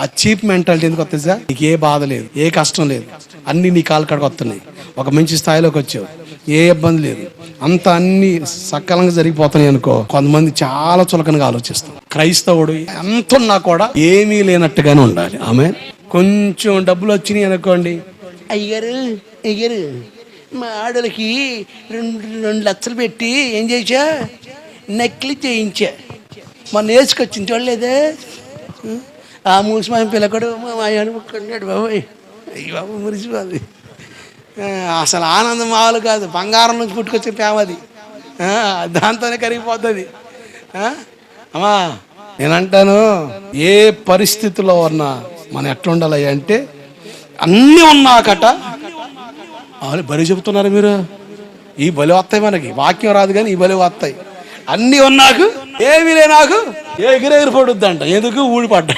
ఆ cheap mentality ఎందుకు వస్తుంది సార్? నీకు ఏ బాధ లేదు, ఏ కష్టం లేదు, అన్నీ నీ కాలు కాడికి వస్తున్నాయి, ఒక మంచి స్థాయిలోకి వచ్చావు, ఏ ఇబ్బంది లేదు, అంత అన్ని సకాలంగా జరిగిపోతున్నాయి అనుకో, కొంతమంది చాలా చులకనగా ఆలోచిస్తాం. క్రైస్తవుడు ఎంత ఉన్నా కూడా ఏమీ లేనట్టుగానే ఉండాలి. ఆమె కొంచెం డబ్బులు వచ్చినాయి అనుకోండి, అయ్యారు మా ఆడలకి 2 లక్షలు పెట్టి ఏం చేసా, నకిలీ చేయించా, మొన్న వేసుకొచ్చింది చూడలేదే, ఆ మూసిమాయ పిల్లకడు మా మాయాడు కొన్నాడు బాబోయ్, అయ్యి బాబు మురిసిపోది. అసలు ఆనందం మామూలు కాదు, బంగారం నుంచి పుట్టుకొచ్చే ప్రేమ అది, దాంతోనే కరిగిపోతుంది. అమ్మా నేనంటాను, ఏ పరిస్థితిలో ఉన్నా మనం ఎట్లా ఉండాలి అంటే, అన్నీ ఉన్నాకట బలి చెబుతున్నారు మీరు. ఈ బలి వస్తాయి, మనకి వాక్యం రాదు కానీ ఈ బలి వస్తాయి. అన్నీ ఉన్నాకు ఏమీ లే నాకు ఎగిరెగిరి పడుద్దంట, ఎందుకు ఊడిపడ్డా.